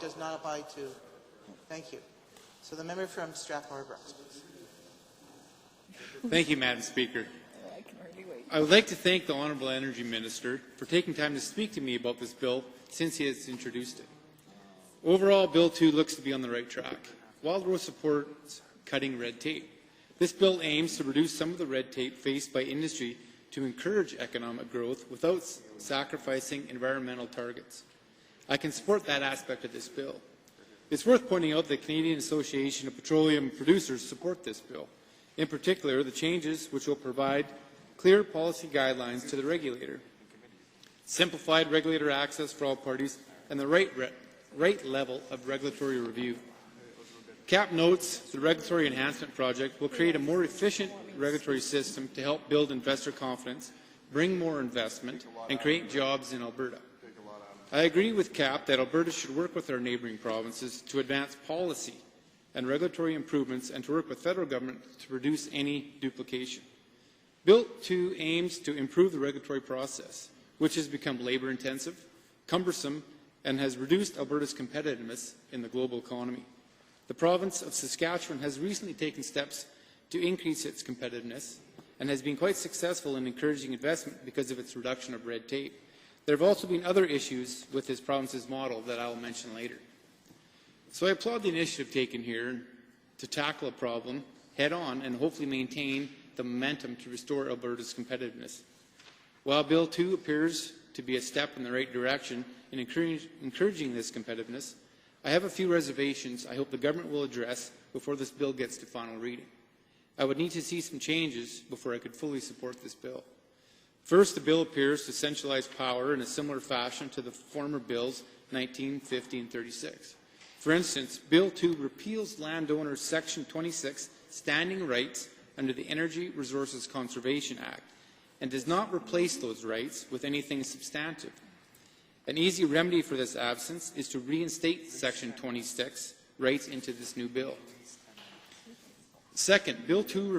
Does not apply to. Thank you. So the member from Strathmore Brooks, please. Thank you, Madam Speaker. I would like to thank the Honourable Energy Minister for taking time to speak to me about this bill since he has introduced it. Overall, Bill 2 looks to be on the right track. Wildrose supports cutting red tape. This bill aims to reduce some of the red tape faced by industry to encourage economic growth without sacrificing environmental targets. I can support that aspect of this bill. It's worth pointing out that the Canadian Association of Petroleum Producers support this bill. In particular, the changes which will provide clear policy guidelines to the regulator, simplified regulator access for all parties, and the right level of regulatory review. CAP notes the regulatory enhancement project will create a more efficient regulatory system to help build investor confidence, bring more investment, and create jobs in Alberta. I agree with CAP that Alberta should work with our neighbouring provinces to advance policy and regulatory improvements and to work with federal government to reduce any duplication. Bill 2 aims to improve the regulatory process, which has become labour-intensive, cumbersome, and has reduced Alberta's competitiveness in the global economy. The province of Saskatchewan has recently taken steps to increase its competitiveness and has been quite successful in encouraging investment because of its reduction of red tape. There have also been other issues with this province's model that I will mention later. So I applaud the initiative taken here to tackle a problem head-on and hopefully maintain the momentum to restore Alberta's competitiveness. While Bill 2 appears to be a step in the right direction in encouraging this competitiveness, I have a few reservations I hope the government will address before this bill gets to final reading. I would need to see some changes before I could fully support this bill. First, the bill appears to centralize power in a similar fashion to the former bills 19, 50, and 36. For instance, Bill 2 repeals landowners' Section 26 standing rights under the Energy Resources Conservation Act and does not replace those rights with anything substantive. An easy remedy for this absence is to reinstate Section 26 rights into this new bill. Second, Bill 2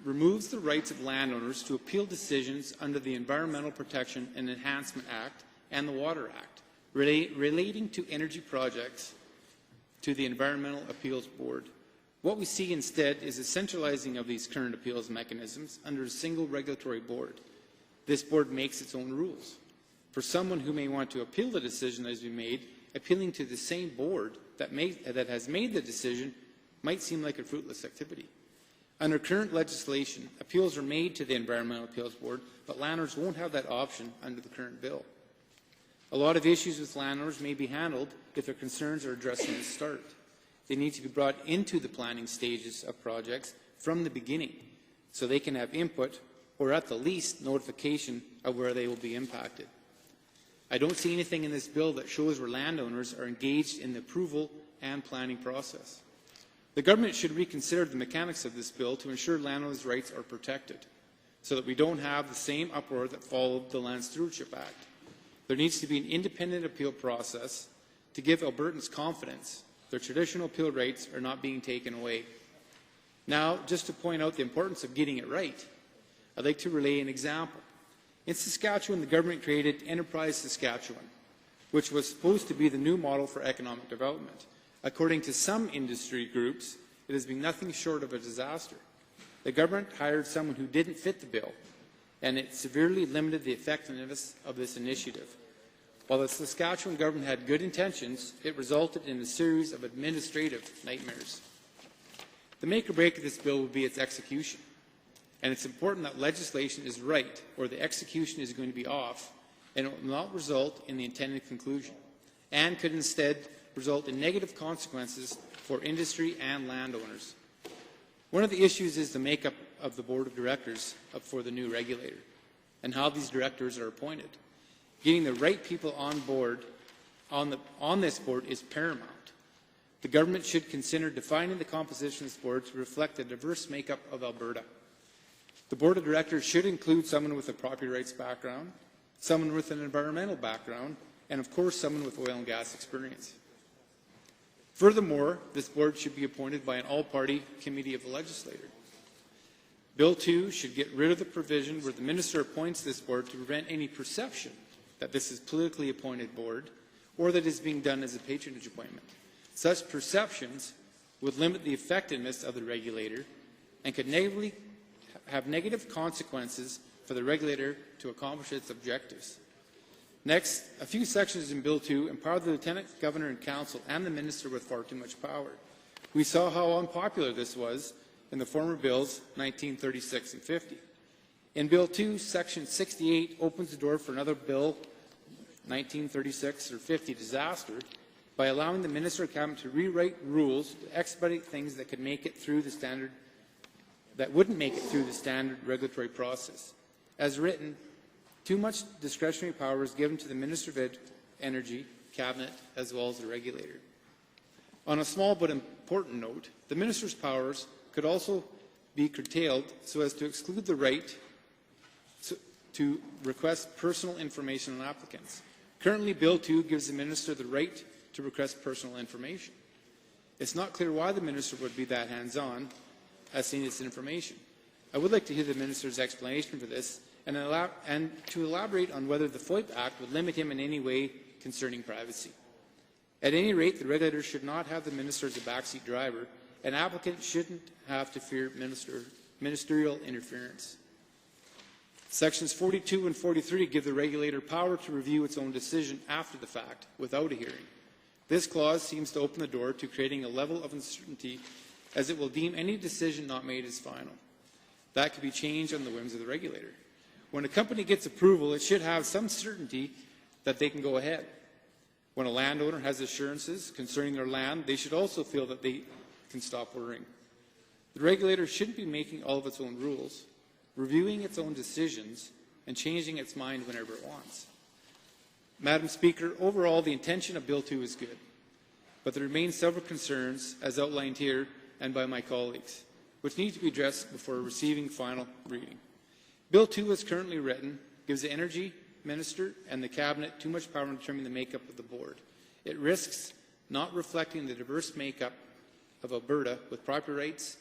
removes the rights of landowners to appeal decisions under the Environmental Protection and Enhancement Act and the Water Act relating to energy projects to the Environmental Appeals Board. What we see instead is a centralizing of these current appeals mechanisms under a single regulatory board. This board makes its own rules. For someone who may want to appeal the decision that has been made, appealing to the same board that has made the decision might seem like a fruitless activity. Under current legislation, appeals are made to the Environmental Appeals Board, but landowners won't have that option under the current bill. A lot of issues with landowners may be handled if their concerns are addressed from the start. They need to be brought into the planning stages of projects from the beginning so they can have input or at the least notification of where they will be impacted. I don't see anything in this bill that shows where landowners are engaged in the approval and planning process. The government should reconsider the mechanics of this bill to ensure landowners' rights are protected so that we don't have the same uproar that followed the Land Stewardship Act. There needs to be an independent appeal process to give Albertans confidence their traditional appeal rights are not being taken away. Now, just to point out the importance of getting it right, I'd like to relay an example. In Saskatchewan, the government created Enterprise Saskatchewan, which was supposed to be the new model for economic development. According to some industry groups, it has been nothing short of a disaster. The government hired someone who didn't fit the bill, and it severely limited the effectiveness of this initiative. While the Saskatchewan government had good intentions, it resulted in a series of administrative nightmares. The make or break of this bill will be its execution, and it's important that legislation is right or the execution is going to be off, and it will not result in the intended conclusion, and could instead result in negative consequences for industry and landowners. One of the issues is the makeup of the board of directors for the new regulator and how these directors are appointed. Getting the right people on board on this board is paramount. The government should consider defining the composition of this board to reflect the diverse makeup of Alberta. The board of directors should include someone with a property rights background, someone with an environmental background, and of course someone with oil and gas experience. Furthermore, this board should be appointed by an all-party committee of the legislature. Bill 2 should get rid of the provision where the minister appoints this board to prevent any perception that this is a politically appointed board or that is being done as a patronage appointment. Such perceptions would limit the effectiveness of the regulator and could have negative consequences for the regulator to accomplish its objectives. Next, a few sections in Bill 2 empower the Lieutenant Governor and Council and the Minister with far too much power. We saw how unpopular this was in the former bills 1936 and 50. In Bill 2, Section 68 opens the door for another bill, 1936 or 50 disaster, by allowing the Minister of Cabinet to rewrite rules to expedite things that could make it through the standard, that wouldn't make it through the standard regulatory process. As written, too much discretionary power is given to the Minister of Energy, Cabinet, as well as the regulator. On a small but important note, the Minister's powers could also be curtailed so as to exclude the right to request personal information on applicants. Currently, Bill 2 gives the Minister the right to request personal information. It's not clear why the Minister would be that hands-on as seeing this information. I would like to hear the Minister's explanation for this and to elaborate on whether the FOIP Act would limit him in any way concerning privacy. At any rate, the regulator should not have the Minister as a backseat driver, and applicants shouldn't have to fear ministerial interference. Sections 42 and 43 give the regulator power to review its own decision after the fact, without a hearing. This clause seems to open the door to creating a level of uncertainty, as it will deem any decision not made as final. That could be changed on the whims of the regulator. When a company gets approval, it should have some certainty that they can go ahead. When a landowner has assurances concerning their land, they should also feel that they can stop worrying. The regulator shouldn't be making all of its own rules, reviewing its own decisions, and changing its mind whenever it wants. Madam Speaker, overall, the intention of Bill 2 is good, but there remain several concerns, as outlined here and by my colleagues, which need to be addressed before receiving final reading. Bill 2, as currently written, gives the Energy Minister and the Cabinet too much power in determining the makeup of the board. It risks not reflecting the diverse makeup of Alberta with property rights,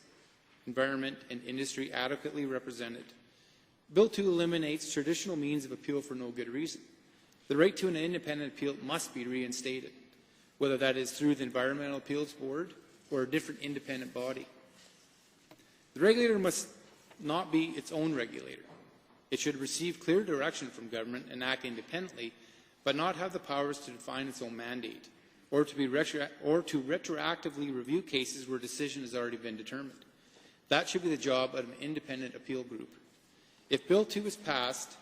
environment, and industry adequately represented. Bill 2 eliminates traditional means of appeal for no good reason. The right to an independent appeal must be reinstated, whether that is through the Environmental Appeals Board or a different independent body. The regulator must not be its own regulator. It should receive clear direction from government and act independently, but not have the powers to define its own mandate or to retroactively review cases where a decision has already been determined. That should be the job of an independent appeal group. If Bill 2 is passed,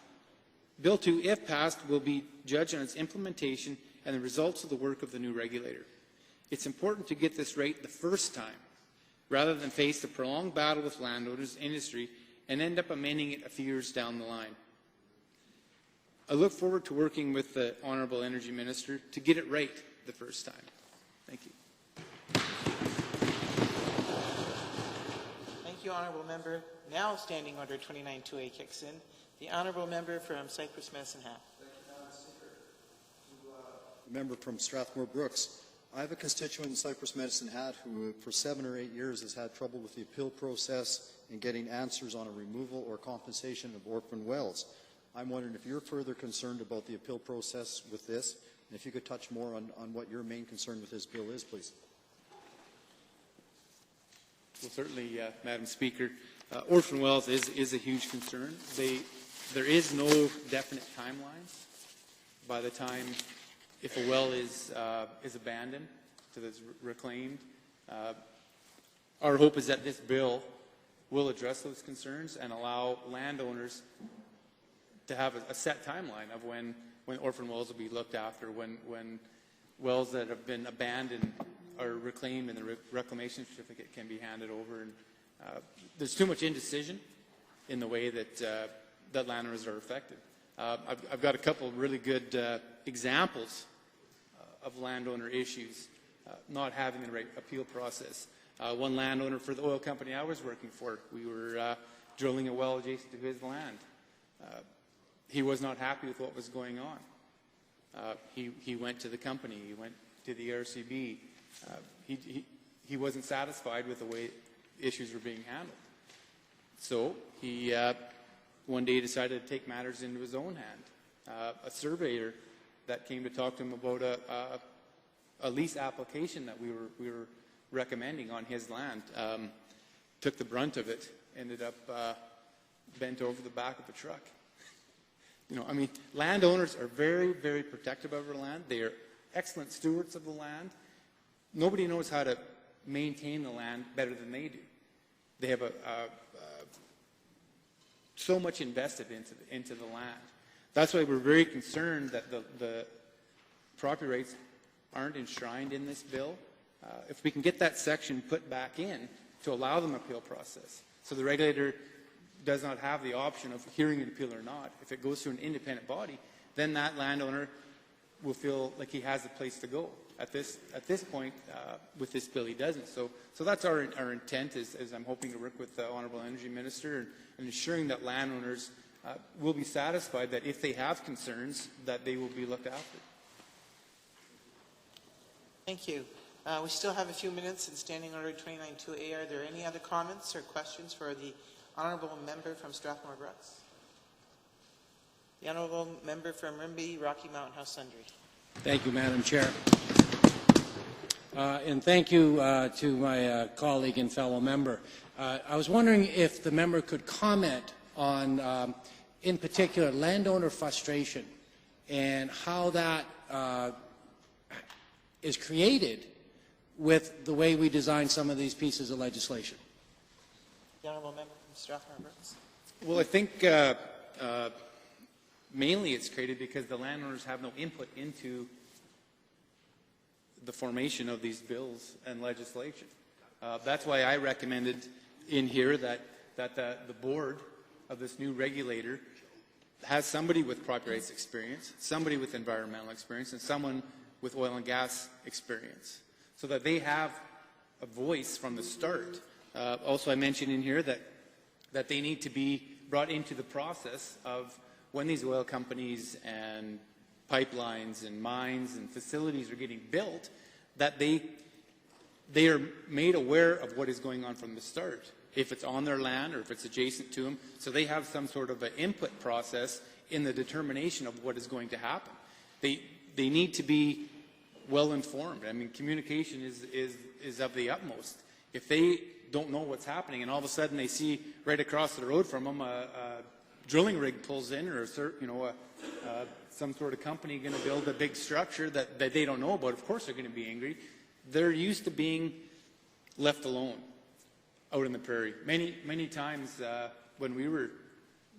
Bill 2, if passed, will be judged on its implementation and the results of the work of the new regulator. It's important to get this right the first time, rather than face a prolonged battle with landowners, industry, and end up amending it a few years down the line. I look forward to working with the Honourable Energy Minister to get it right the first time. Thank you. Thank you, Honourable Member. Now, Standing Order 29-2A kicks in. The Honourable Member from Cypress Medicine Hat. Thank you, Madam Speaker. To the member from Strathmore Brooks, I have a constituent in Cypress Medicine Hat who, for 7 or 8 years, has had trouble with the appeal process and getting answers on a removal or compensation of orphan wells. I'm wondering if you're further concerned about the appeal process with this, and if you could touch more on what your main concern with this bill is, please. Well, certainly, Madam Speaker, orphan wells is a huge concern. There is no definite timeline by the time if a well is abandoned, so it's reclaimed. Our hope is that this bill will address those concerns and allow landowners to have a set timeline of when orphan wells will be looked after, when wells that have been abandoned are reclaimed and the reclamation certificate can be handed over. And there's too much indecision in the way that landowners are affected. I've got a couple of really good examples of landowner issues not having the right appeal process. One landowner for the oil company I was working for, we were drilling a well adjacent to his land. He was not happy with what was going on. He went to the company, he went to the RCB. He wasn't satisfied with the way issues were being handled. So he one day decided to take matters into his own hand. A surveyor that came to talk to him about a lease application that we were recommending on his land. Took the brunt of it, ended up bent over the back of a truck. You know, I mean, landowners are very, very protective of their land. They are excellent stewards of the land. Nobody knows how to maintain the land better than they do. They have so much invested into the land. That's why we're very concerned that the property rights aren't enshrined in this bill. If we can get that section put back in to allow them appeal process, so the regulator does not have the option of hearing an appeal or not. If it goes to an independent body, then that landowner will feel like he has a place to go. At this point, with this bill, he doesn't. So that's our intent. Is I'm hoping to work with the Honourable Energy Minister and ensuring that landowners will be satisfied that if they have concerns, that they will be looked after. Thank you. We still have a few minutes in Standing Order 29-2A. Are there any other comments or questions for the Honourable Member from Strathmore Brooks? The Honourable Member from Rimbey, Rocky Mountain House Sundry. Thank you, Madam Chair. And thank you to my colleague and fellow member. I was wondering if the member could comment on, in particular, landowner frustration and how that is created with the way we design some of these pieces of legislation. The Honourable Member from Strathmore Brooks. Well, I think mainly it's created because the landowners have no input into the formation of these bills and legislation. That's why I recommended in here that the board of this new regulator has somebody with property rights experience, somebody with environmental experience, and someone with oil and gas experience, so that they have a voice from the start. Also, I mentioned in here that they need to be brought into the process of when these oil companies and pipelines and mines and facilities are getting built, that they are made aware of what is going on from the start, if it's on their land or if it's adjacent to them, so they have some sort of an input process in the determination of what is going to happen. They need to be well informed. I mean, communication is of the utmost. If they don't know what's happening and all of a sudden they see right across the road from them a drilling rig pulls in, or some sort of company going to build a big structure that they don't know about, of course they're going to be angry. They're used to being left alone out in the prairie. Many times when we were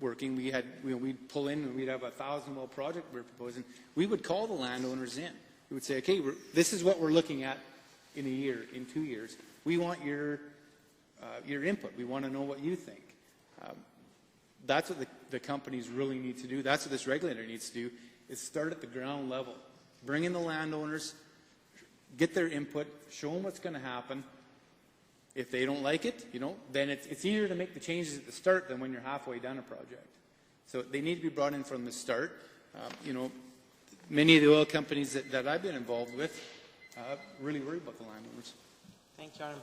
working, we'd pull in and we'd have a 1,000-well project we were proposing. We would call the landowners in. We would say, okay, this is what we're looking at in a year, in 2 years. We want your input. We want to know what you think. That's what the companies really need to do. That's what this regulator needs to do, is start at the ground level. Bring in the landowners, get their input, show them what's going to happen. If they don't like it, then it's easier to make the changes at the start than when you're halfway done a project. So they need to be brought in from the start. Many of the oil companies that I've been involved with really worry about the landowners. Thank you, Honourable